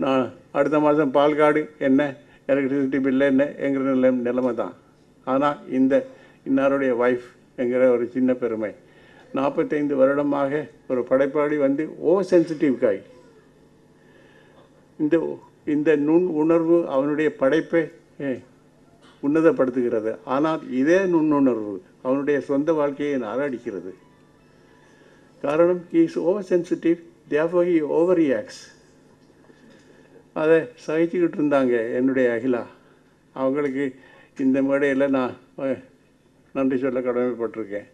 நான் அடுத்த மாதம் பால் கார்டு என்ன, எலக்ட்ரிசிட்டி பில்லு என்னங்கிற நிலைமை தான். ஆனால் இந்த இன்னாருடைய ஒய்ஃப் என்கிற ஒரு சின்ன பெருமை. 45 வருடமாக ஒரு படைப்பாளி வந்து சென்சிட்டிவ் காய். இந்த நுண் உணர்வு அவனுடைய படைப்பை உன்னதப்படுத்துகிறது. ஆனால் இதே நுண்ணுணர்வு அவனுடைய சொந்த வாழ்க்கையை நாரடிக்கிறது. காரணம், he is oversensitive, therefore he overreacts. அதை சகிச்சுக்கிட்டு இருந்தாங்க என்னுடைய அகிலா. அவங்களுக்கு இந்த மேடையில் நான் நன்றி சொல்ல கடமைப்பட்டிருக்கேன்.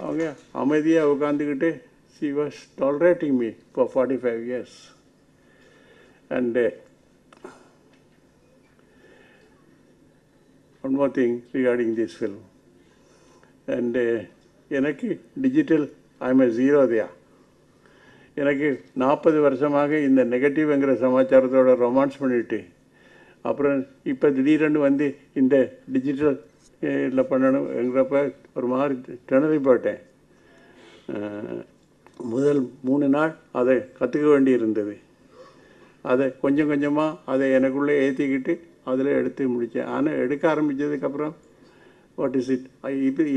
அவங்க அமைதியாக உட்காந்துக்கிட்டு she was tolerating me for 45 years. And one more thing regarding this film. And எனக்கு டிஜிட்டல் ஐ எம் ஜீரோ தியா. எனக்கு 40 வருஷமாக இந்த நெகட்டிவ்ங்கிற சமாச்சாரத்தோட ரொமான்ஸ் பண்ணிவிட்டு அப்புறம் இப்போ திடீரென்று வந்து இந்த டிஜிட்டல் இதில் பண்ணணுங்கிறப்ப ஒரு மாதிரி திணறி போட்டேன். முதல் 3 நாள் அதை கற்றுக்க வேண்டி இருந்தது. அதை கொஞ்சம் கொஞ்சமாக அதை எனக்குள்ளே ஏற்றிக்கிட்டு அதில் எடுத்து முடித்தேன். ஆனால் எடுக்க ஆரம்பித்ததுக்கப்புறம் வாட் இஸ் இட்,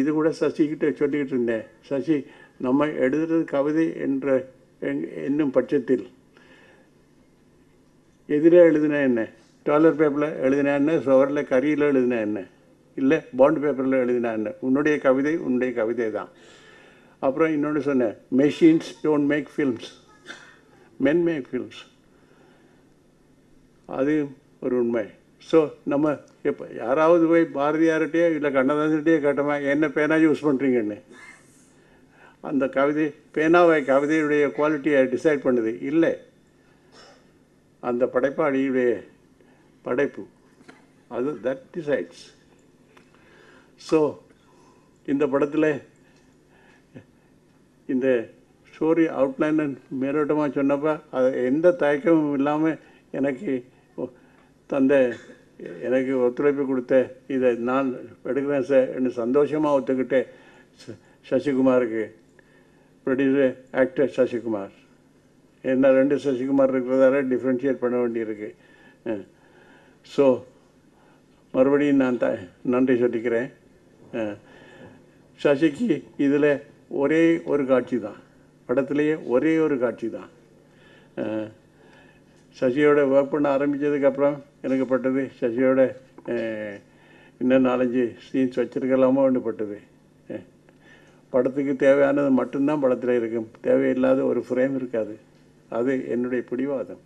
இது கூட சசிக்கிட்ட சொல்லிக்கிட்டு இருந்தேன். சசி, நம்ம எழுதுறது கவிதை என்ற என்னும் பட்சத்தில் எதிரே எழுதினா என்ன, டாலர் பேப்பரில் எழுதினா என்ன, சுவரில் கரியில் எழுதினா என்ன, இல்லை பாண்ட் பேப்பரில் எழுதினா என்ன, உன்னுடைய கவிதை தான். அப்புறம் இன்னொன்று சொன்னேன், machines don't make films, men make films. அது ஒரு உண்மை. ஸோ நம்ம இப்போ யாராவது போய் பாரதியார்கிட்டயோ இல்லை கண்ணதாசன்கிட்டயோ கேட்டோமா என்ன பேனா யூஸ் பண்ணுறீங்கன்னு, அந்த கவிதையுடைய குவாலிட்டியை டிசைட் பண்ணுது இல்லை, அந்த படைப்பாளியுடைய படைப்பு, அது தட் டிசைட்ஸ். ஸோ இந்த படத்தில் இந்த ஸ்டோரி அவுட்லைன் மேலோட்டமாக சொன்னப்போ அது எந்த தயக்கமும் இல்லாமல் எனக்கு ஒத்துழைப்பு கொடுத்த இதை நான் எடுக்கிறேன் சார் என்று சந்தோஷமாக ஒத்துக்கிட்டேன். சசிகுமாருக்கு, ப்ரொடியூசர் ஆக்டர் சசிகுமார், என்ன 2 சசிகுமார் இருக்கிறதால டிஃப்ரென்ஷியேட் பண்ண வேண்டியிருக்கு. ஸோ மறுபடியும் நான் நன்றி சொல்லிக்கிறேன். சசிக்கு இதில் ஒரே ஒரு காட்சி தான், படத்துலேயே ஒரே ஒரு காட்சி தான். சசியோட ஒர்க் பண்ண ஆரம்பித்ததுக்கப்புறம் எனக்கு பட்டது, சசியோட இன்னும் 4-5 சீன்ஸ் வச்சுருக்கலாமோ ஒன்று பட்டது. படத்துக்கு தேவையானது மட்டும்தான் படத்தில் இருக்கும், தேவையில்லாத ஒரு ஃப்ரேம் இருக்காது. அது என்னுடைய பிடிவாதம்.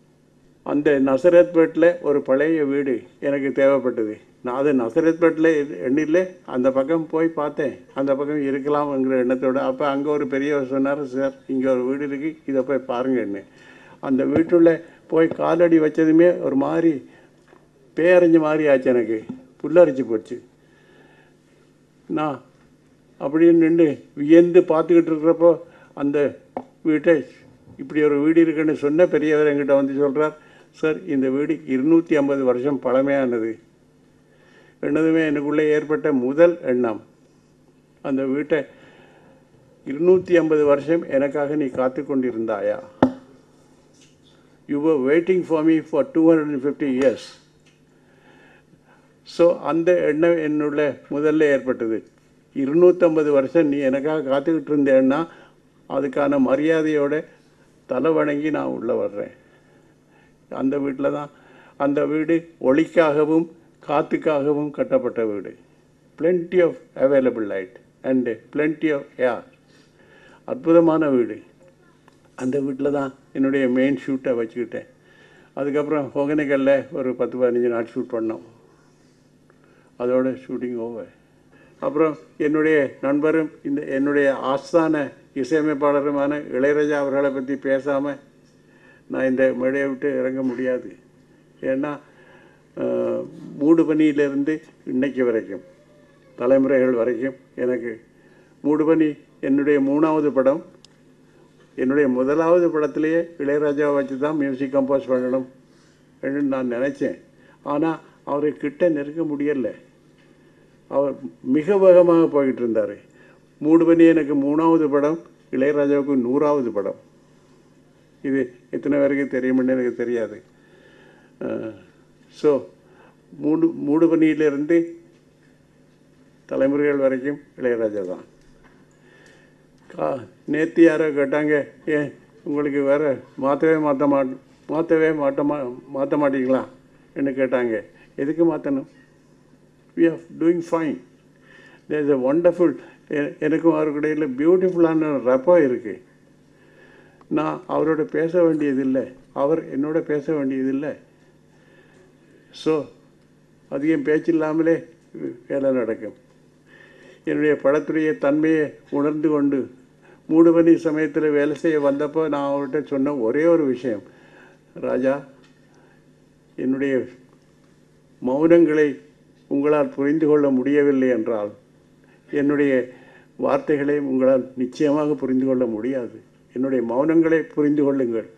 அந்த நசரத்பேட்டில் ஒரு பழைய வீடு எனக்கு தேவைப்பட்டது. நான் அது நசரத்பேட்டில் எண்ணில் அந்த பக்கம் போய் பார்த்தேன், அந்த பக்கம் இருக்கலாம்ங்கிற எண்ணத்தோடு. அப்போ அங்கே ஒரு பெரியவர் சொன்னார், சார் இங்கே ஒரு வீடு இருக்குது, இதை போய் பாருங்கன்னு. அந்த வீட்டுள்ள போய் காலடி வச்சதுமே ஒரு மாதிரி பேரஞ்ச மாதிரி ஆச்சு, எனக்கு புல்லரிச்சு போச்சு. நான் அப்படின்னு நின்று வியந்து பார்த்துக்கிட்டு இருக்கிறப்போ அந்த வீட்டை இப்படி ஒரு வீடு இருக்குன்னு சொன்ன பெரியவர் என்கிட்ட வந்து சொல்கிறார், சார் இந்த வீடு 250 வருஷம் பழமையானது. என்னதுமே எனக்குள்ளே ஏற்பட்ட முதல் எண்ணம், அந்த வீட்டை 250 வருஷம் எனக்காக நீ காத்து கொண்டிருந்தாயா? You were waiting for me for 250 years. So அந்த எண்ணம் என்னுள்ள முதல்ல ஏற்பட்டது. 250 வருஷம் நீ எனக்காக காத்துக்கிட்டு இருந்தேன்னா அதுக்கான மரியாதையோட தலை வணங்கி நான் உள்ளே வர்றேன். அந்த வீட்டில் தான், அந்த வீடு ஒளிக்காகவும் காற்றுக்காகவும் கட்டப்பட்ட வீடு. plenty of available light and plenty of air. அற்புதமான வீடு. அந்த வீட்டில் தான் என்னுடைய மெயின் ஷூட்டை வச்சுக்கிட்டேன். அதுக்கப்புறம் ஹொகனேக்கல்ல ஒரு 10-15 நாள் ஷூட் பண்ணோம். அதோட ஷூட்டிங் ஓவர். அப்புறம் என்னுடைய நண்பரும் என்னுடைய ஆஸ்தான இசையமைப்பாளருமான இளையராஜா அவர்களை பற்றி பேசாமல் நான் இந்த மேடையை விட்டு இறங்க முடியாது. ஏன்னா மூடுபனியிலிருந்து இன்னைக்கு வரைக்கும், தலைமுறைகள் வரைக்கும் எனக்கு மூடுபனி என்னுடைய 3வது படம். என்னுடைய 1வது படத்திலேயே இளையராஜாவை வச்சு தான் மியூசிக் கம்போஸ் பண்ணணும் என்று நான் நினச்சேன். ஆனால் அவரை கிட்ட நெருங்க முடியலை. அவர் மிக வேகமாக போய்கிட்டு இருந்தார். மூடுபனி எனக்கு 3வது படம், இளையராஜாவுக்கு 100வது படம். இது எத்தனை பேருக்கு தெரியும்னு எனக்கு தெரியாது. ஸோ மூடுபனியிலிருந்து தலைமுறைகள் வரைக்கும் இளையராஜா தான். நேற்று யாரோ கேட்டாங்க, ஏன் உங்களுக்கு வேறு மாற்ற மாட்டீங்களா என்று கேட்டாங்க. எதுக்கு மாற்றணும்? we are doing fine. there is a wonderful, எனக்கும் அவருக்கு இடையில் பியூட்டிஃபுல்லான ரப்போ இருக்குது. நான் அவரோட பேச வேண்டியதில்லை, அவர் என்னோட பேச வேண்டியதில்லை. ஸோ அதிகம் பேச்சு இல்லாமலே வேலை நடக்கும். என்னுடைய படத்துடைய தன்மையை உணர்ந்து கொண்டு மூடுபனி சமயத்தில் வேலை செய்ய வந்தப்போ நான் அவர்கிட்ட சொன்ன ஒரே ஒரு விஷயம், ராஜா, என்னுடைய மௌனங்களை உங்களால் புரிந்து கொள்ள முடியவில்லை என்றால் என்னுடைய வார்த்தைகளை உங்களால் நிச்சயமாக புரிந்து கொள்ள முடியாது. என்னுடைய மௌனங்களை புரிந்து கொள்ளுங்கள்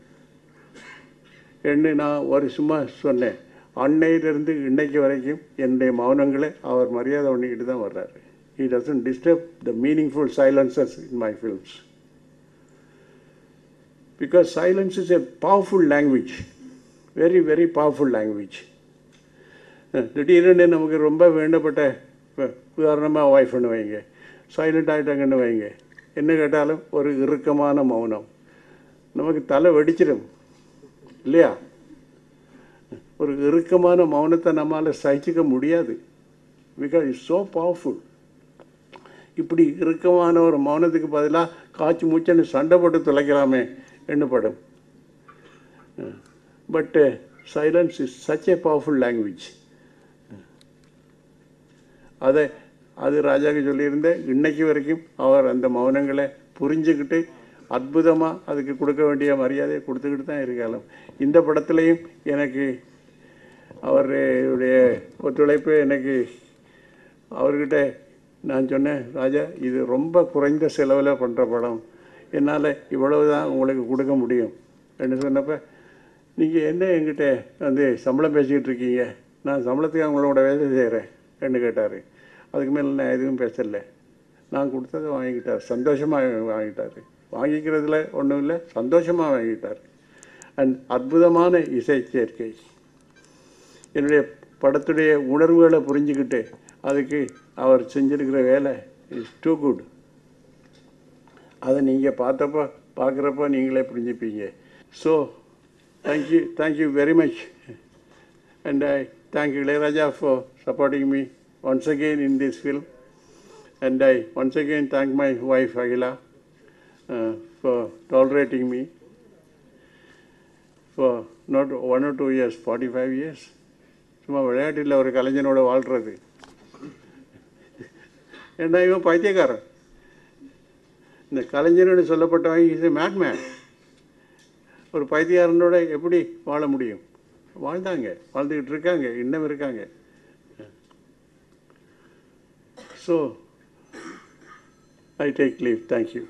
என்று நான் ஒரு சும்மா சொன்னேன். அன்னையிலிருந்து இன்னைக்கு வரைக்கும் என்னுடைய மௌனங்களை அவர் மரியாதை பண்ணிக்கிட்டு தான் வர்றாரு. He doesn't disturb the meaningful silences in my films. Because silence is a powerful language, very, very powerful language. திடீரென்னு நமக்கு ரொம்ப வேண்டப்பட்ட, உதாரணமாக ஒய்ஃப்னு வைங்க, சைலண்ட் ஆகிட்டாங்கன்னு வைங்க, என்ன கேட்டாலும் ஒரு இறுக்கமான மௌனம், நமக்கு தலை வெடிச்சிடும் இல்லையா? ஒரு இறுக்கமான மௌனத்தை நம்மளால் சகிச்சிக்க முடியாது. Because it's so powerful. இப்படி இறுக்கமான ஒரு மௌனத்துக்கு பதிலாக காய்ச்சி மூச்சன்னு சண்டை போட்டு தொலைக்கலாமே எண்ணப்படும். But silence is such a powerful language. அது ராஜாவுக்கு சொல்லியிருந்தேன். இன்னைக்கு வரைக்கும் அவர் அந்த மௌனங்களை புரிஞ்சுக்கிட்டு அற்புதமாக அதுக்கு கொடுக்க வேண்டிய மரியாதையை கொடுத்துக்கிட்டு தான் இருக்காலும். இந்த படத்துலையும் எனக்கு அவருடைய ஒத்துழைப்பு, எனக்கு அவர்கிட்ட நான் சொன்னேன், ராஜா, இது ரொம்ப குறைந்த செலவில் பண்ணுற படம், என்னால் இவ்வளவு தான் உங்களுக்கு கொடுக்க முடியும் என்று சொன்னப்போ, நீங்கள் என்ன என்கிட்ட வந்து சம்பளம் பேசிக்கிட்டு இருக்கீங்க, நான் சம்பளத்துக்கு அவங்களோட வேலை செய்கிறேன் என்று கேட்டார். அதுக்கு மேலே நான் எதுவும் பேசலை. நான் கொடுத்ததை வாங்கிக்கிட்டார், சந்தோஷமாக வாங்கிட்டார். வாங்கிக்கிறதுல ஒன்றும் இல்லை, சந்தோஷமாக வாங்கிட்டார். அண்ட் அற்புதமான இசை சேர்க்கை. என்னுடைய படத்துடைய உணர்வுகளை புரிஞ்சுக்கிட்டு அதுக்கு அவர் செஞ்சுருக்கிற வேலை இஸ் டூ குட். அதை நீங்கள் பார்க்குறப்ப நீங்களே புரிஞ்சுப்பீங்க. So thank you very much. And I thank Ilaiyaraaja for supporting me once again in this film. And I once again thank my wife Aguila for tolerating me for not 1 or 2 years, 45 years. சும்மா விளையாட்டில் ஒரு கலைஞனோட வாழ்கிறது. ஏன்னா இவன் பைத்தியக்காரன். இந்த கலைஞனோடு சொல்லப்பட்டவங்க is a madman. ஒரு பைத்தியக்காரனோட எப்படி வாழ முடியும்? வாழ்ந்துக்கிட்டு இருக்காங்க, இன்னும் இருக்காங்க. So, I take leave. Thank you.